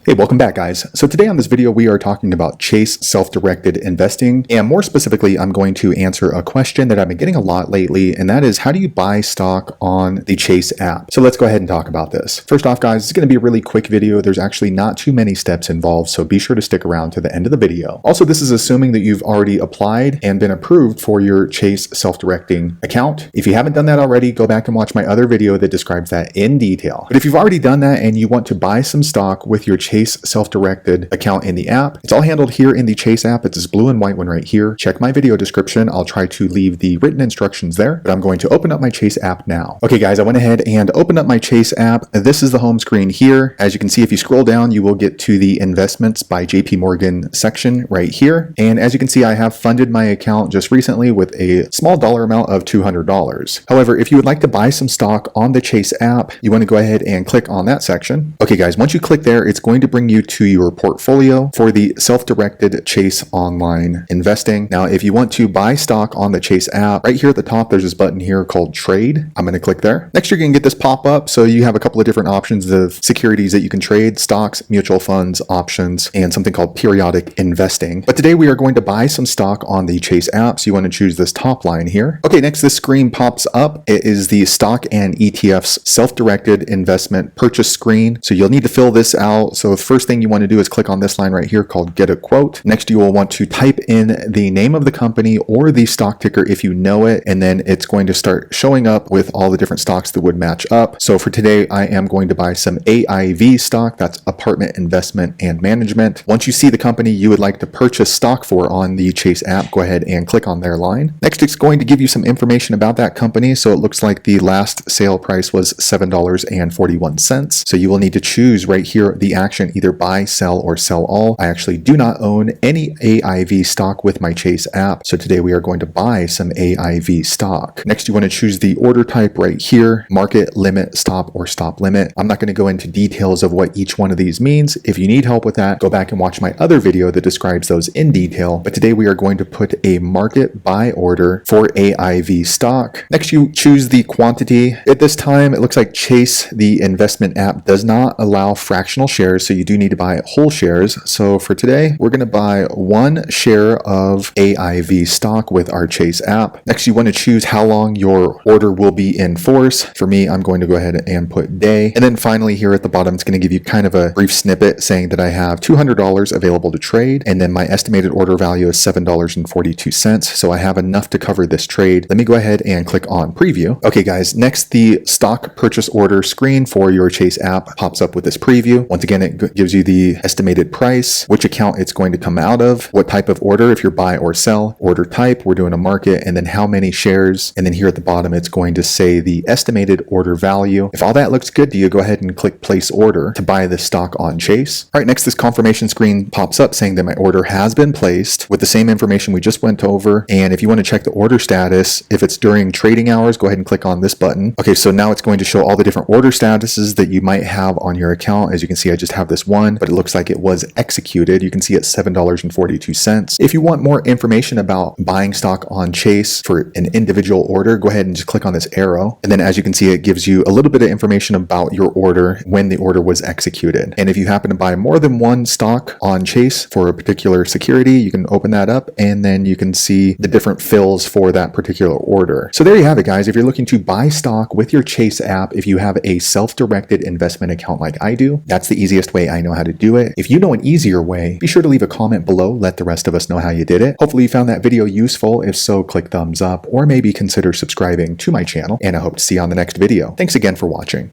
Hey, welcome back guys. So today on this video, we are talking about Chase self-directed investing. And more specifically, I'm going to answer a question that I've been getting a lot lately. And that is, how do you buy stock on the Chase app? So let's go ahead and talk about this. First off, guys, it's going to be a really quick video. There's actually not too many steps involved. So be sure to stick around to the end of the video. Also, this is assuming that you've already applied and been approved for your Chase self-directing account. If you haven't done that already, go back and watch my other video that describes that in detail. But if you've already done that and you want to buy some stock with your Chase self-directed account in the app, it's all handled here in the Chase app. It's this blue and white one right here. Check my video description. I'll try to leave the written instructions there, but I'm going to open up my Chase app now. Okay guys, I went ahead and opened up my Chase app. This is the home screen here. As you can see, if you scroll down, you will get to the investments by JP Morgan section right here. And as you can see, I have funded my account just recently with a small dollar amount of $200. However, if you would like to buy some stock on the Chase app, you want to go ahead and click on that section. Okay guys, once you click there, it's going to bring you to your portfolio for the self-directed Chase online investing. Now, if you want to buy stock on the Chase app, right here at the top, there's this button here called trade. I'm going to click there. Next, you're going to get this pop up. So you have a couple of different options of securities that you can trade: stocks, mutual funds, options, and something called periodic investing. But today we are going to buy some stock on the Chase app. So you want to choose this top line here. Okay, next this screen pops up. It is the stock and ETFs self-directed investment purchase screen. So you'll need to fill this out. So the first thing you want to do is click on this line right here called get a quote. Next, you will want to type in the name of the company or the stock ticker if you know it, and then it's going to start showing up with all the different stocks that would match up. So for today, I am going to buy some AIV stock. That's Apartment Investment and Management. Once you see the company you would like to purchase stock for on the Chase app, go ahead and click on their line. Next, it's going to give you some information about that company. So it looks like the last sale price was $7.41. So you will need to choose right here the action, either buy, sell, or sell all. I actually do not own any AIV stock with my Chase app. So today we are going to buy some AIV stock. Next, you want to choose the order type right here: market, limit, stop, or stop limit. I'm not going to go into details of what each one of these means. If you need help with that, go back and watch my other video that describes those in detail. But today we are going to put a market buy order for AIV stock. Next, you choose the quantity. At this time, it looks like Chase, the investment app, does not allow fractional shares, so you do need to buy whole shares. So for today, we're going to buy 1 share of AIV stock with our Chase app. Next, you want to choose how long your order will be in force. For me, I'm going to go ahead and put day. And then finally, here at the bottom, it's going to give you kind of a brief snippet saying that I have $200 available to trade. And then my estimated order value is $7.42. So I have enough to cover this trade. Let me go ahead and click on preview. Okay, guys, next the stock purchase order screen for your Chase app pops up with this preview. Once again, it gives you the estimated price, which account it's going to come out of, what type of order, if you're buy or sell, order type, we're doing a market, and then how many shares. And then here at the bottom, it's going to say the estimated order value. If all that looks good to you, go ahead and click place order to buy this stock on Chase. All right, next this confirmation screen pops up saying that my order has been placed with the same information we just went over. And if you want to check the order status, if it's during trading hours, go ahead and click on this button. Okay, so now it's going to show all the different order statuses that you might have on your account. As you can see, I just have this one, but it looks like it was executed. You can see it's $7.42. If you want more information about buying stock on Chase for an individual order, go ahead and just click on this arrow. And then as you can see, it gives you a little bit of information about your order when the order was executed. And if you happen to buy more than one stock on Chase for a particular security, you can open that up and then you can see the different fills for that particular order. So there you have it, guys. If you're looking to buy stock with your Chase app, if you have a self-directed investment account like I do, that's the easiest way I know how to do it. If you know an easier way, be sure to leave a comment below. Let the rest of us know how you did it. Hopefully you found that video useful. If so, click thumbs up or maybe consider subscribing to my channel, and I hope to see you on the next video. Thanks again for watching.